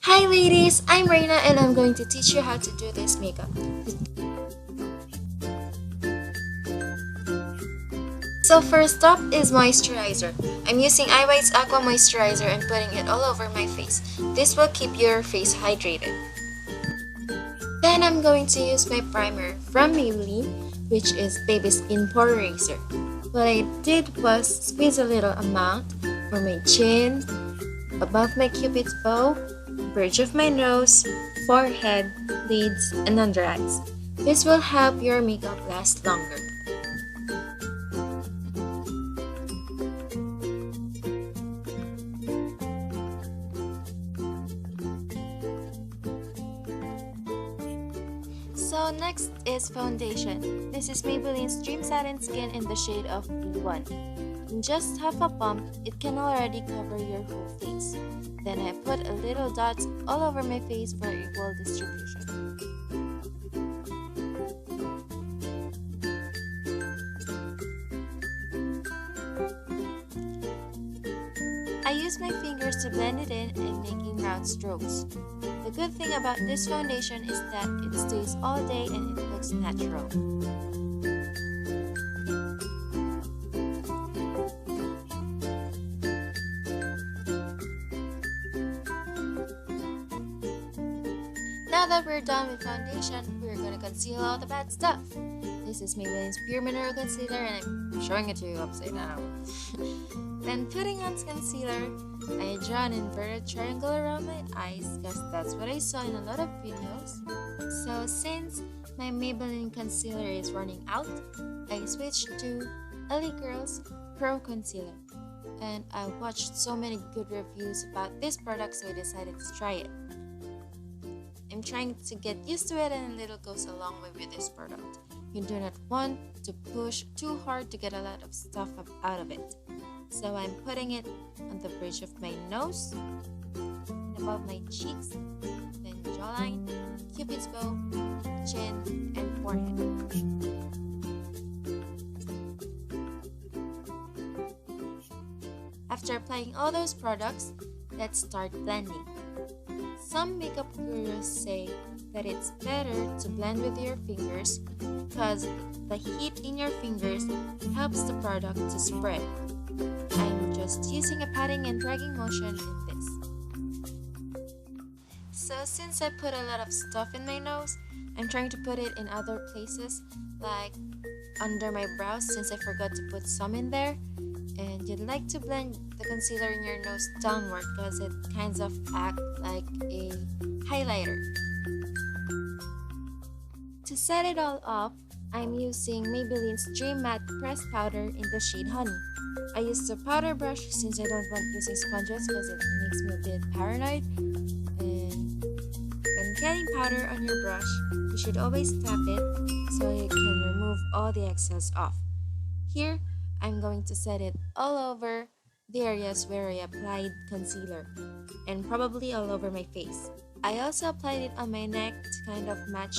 Hi ladies, I'm Reina and I'm going to teach you how to do this makeup. So first up is moisturizer. I'm using iWhite's Aqua Moisturizer and putting it all over my face. This will keep your face hydrated. Then I'm going to use my primer from Maybelline, which is Baby Skin Pore Eraser. What I did was squeeze a little amount for my chin, above my cupid's bow, bridge of my nose, forehead, lids, and under eyes. This will help your makeup last longer. So next is foundation. This is Maybelline's Dream Satin Skin in the shade of B1. In just half a pump, it can already cover your whole face. Then I put a little dots all over my face for equal distribution. I use my fingers to blend it in and making round strokes. The good thing about this foundation is that it stays all day and it looks natural. Now that we're done with foundation, we're gonna conceal all the bad stuff. This is Maybelline's Pure Mineral Concealer and I'm showing it to you upside down. Then putting on concealer, I draw an inverted triangle around my eyes because that's what I saw in a lot of videos. So since my Maybelline concealer is running out, I switched to LA Girl's Pro Concealer. And I watched so many good reviews about this product, so I decided to try it. I'm trying to get used to it and a little goes a long way with this product. You do not want to push too hard to get a lot of stuff out of it. So I'm putting it on the bridge of my nose, above my cheeks, then jawline, cupid's bow, chin, and forehead. After applying all those products, let's start blending. Some makeup gurus say that it's better to blend with your fingers because the heat in your fingers helps the product to spread. I'm just using a patting and dragging motion in this. So since I put a lot of stuff in my nose, I'm trying to put it in other places like under my brows since I forgot to put some in there. And you'd like to blend the concealer in your nose downward because it kind of acts like a highlighter. To set it all off, I'm using Maybelline's Dream Matte Pressed Powder in the shade Honey. I used a powder brush since I don't want using sponges because it makes me a bit paranoid. And when getting powder on your brush, you should always tap it so you can remove all the excess off. Here, I'm going to set it all over the areas where I applied concealer and probably all over my face. I also applied it on my neck to kind of match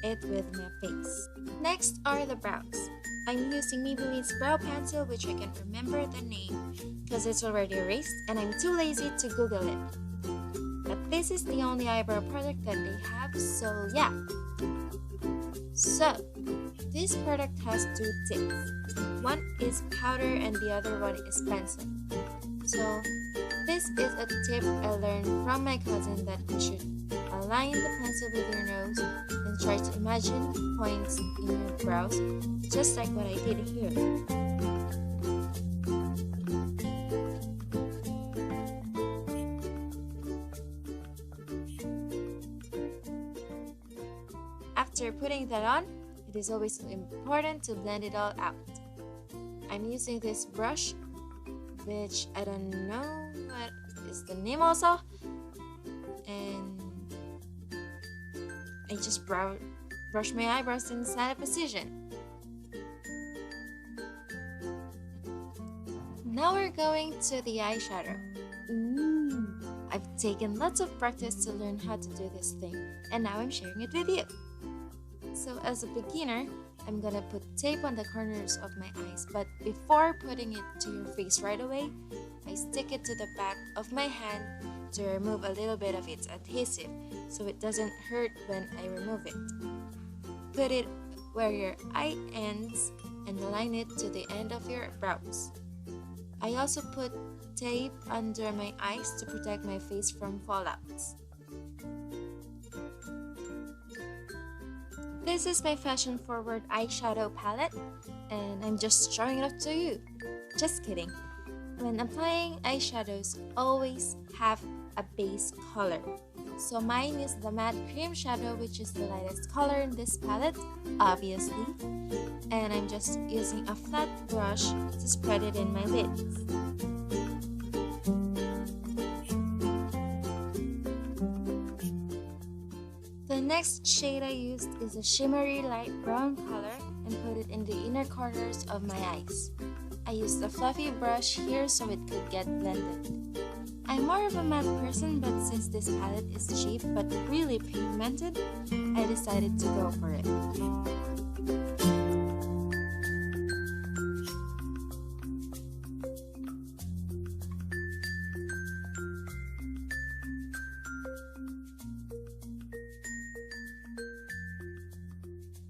it with my face. Next are the brows. I'm using Maybelline's brow pencil, which I can remember the name because it's already erased and I'm too lazy to Google it. But this is the only eyebrow product that they have, so yeah. So, this product has two tips. One is powder and the other one is pencil. So, this is a tip I learned from my cousin that you should align the pencil with your nose and try to imagine points in your brows, just like what I did here. After putting that on, it is always important to blend it all out. I'm using this brush, which I don't know what is the name also, and I just brush my eyebrows in side position. Now we're going to the eyeshadow. I've taken lots of practice to learn how to do this thing, and now I'm sharing it with you. So as a beginner, I'm gonna put tape on the corners of my eyes, but before putting it to your face right away, I stick it to the back of my hand to remove a little bit of its adhesive so it doesn't hurt when I remove it. Put it where your eye ends and align it to the end of your brows. I also put tape under my eyes to protect my face from fallouts. This is my fashion-forward eyeshadow palette, and I'm just showing it off to you. Just kidding. When applying eyeshadows, always have a base color. So mine is the matte cream shadow, which is the lightest color in this palette, obviously. And I'm just using a flat brush to spread it in my lids. The next shade I used is a shimmery light brown color and put it in the inner corners of my eyes. I used a fluffy brush here so it could get blended. I'm more of a matte person, but since this palette is cheap but really pigmented, I decided to go for it.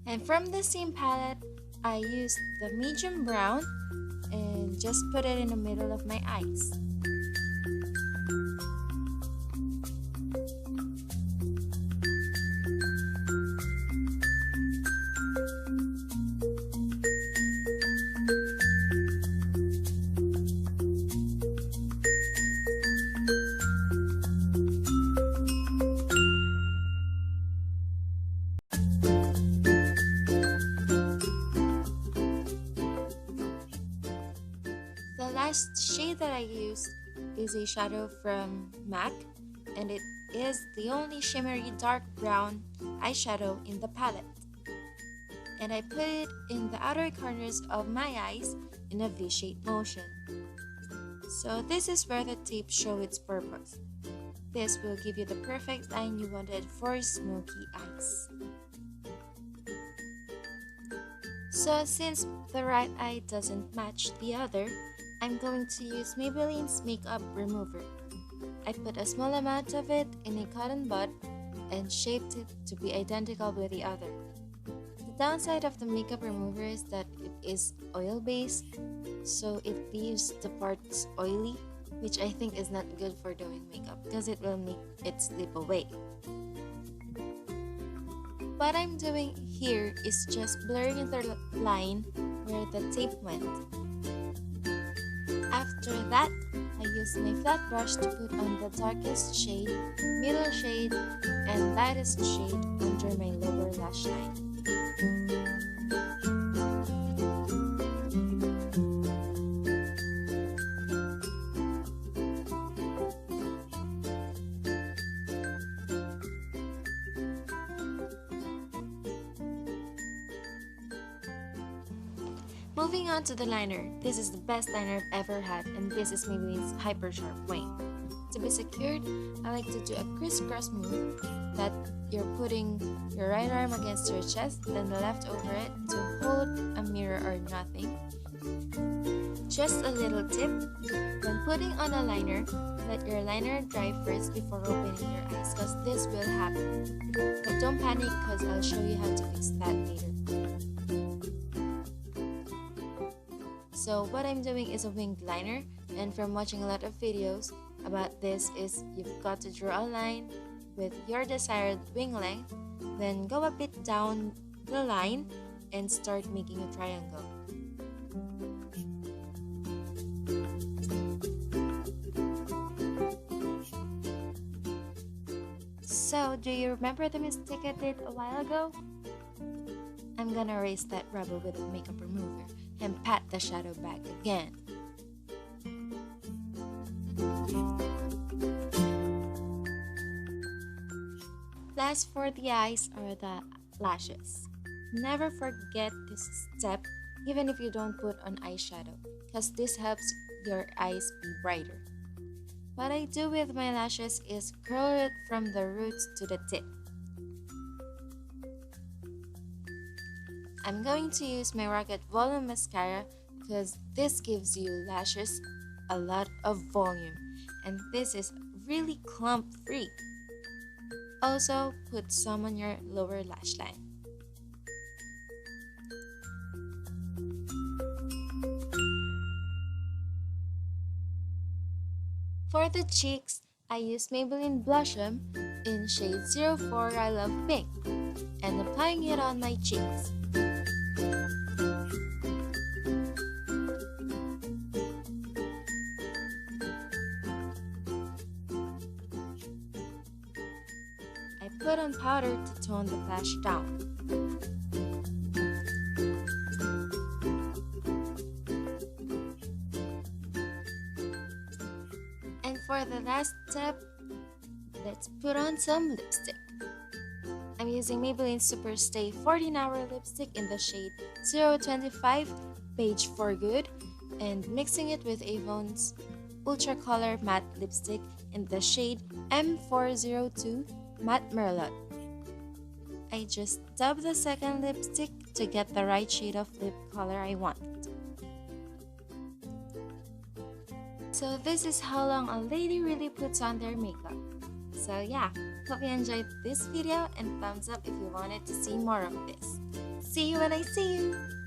And from the same palette, I used the medium brown and just put it in the middle of my eyes. The last shade that I used is a shadow from MAC, and it is the only shimmery dark brown eyeshadow in the palette. And I put it in the outer corners of my eyes in a V-shaped motion. So this is where the tape shows its purpose. This will give you the perfect line you wanted for smoky eyes. So since the right eye doesn't match the other, I'm going to use Maybelline's makeup remover. I put a small amount of it in a cotton bud and shaped it to be identical with the other. The downside of the makeup remover is that it is oil-based, so it leaves the parts oily, which I think is not good for doing makeup because it will make it slip away. What I'm doing here is just blurring the line where the tape went. After that, I use my flat brush to put on the darkest shade, middle shade, and lightest shade under my lower lash line. Moving on to the liner. This is the best liner I've ever had, and this is Maybelline's Hyper Sharp Wing. To be secured, I like to do a crisscross move that you're putting your right arm against your chest, then the left over it to hold a mirror or nothing. Just a little tip, when putting on a liner, let your liner dry first before opening your eyes because this will happen. But don't panic because I'll show you how to fix that later. So what I'm doing is a winged liner, and from watching a lot of videos about this is you've got to draw a line with your desired wing length, then go a bit down the line and start making a triangle. So do you remember the mistake I did a while ago? I'm gonna erase that rubber with a makeup remover and pat the shadow back again. Last for the eyes are the lashes. Never forget this step even if you don't put on eyeshadow, because this helps your eyes be brighter. What I do with my lashes is curl it from the roots to the tip. I'm going to use my Rocket Volum Mascara because this gives you lashes a lot of volume, and this is really clump free. Also, put some on your lower lash line. For the cheeks, I use Maybelline Blush in shade 04 I Love Pink and applying it on my cheeks. I put on powder to tone the blush down. And for the last step, let's put on some lipstick. I'm using Maybelline Superstay 14-hour lipstick in the shade 025 Beige for Good and mixing it with Avon's Ultra Color Matte lipstick in the shade M402 Matte Merlot. I just dab the second lipstick to get the right shade of lip color I want. So this is how long a lady really puts on their makeup. So yeah, hope you enjoyed this video and thumbs up if you wanted to see more of this. See you when I see you!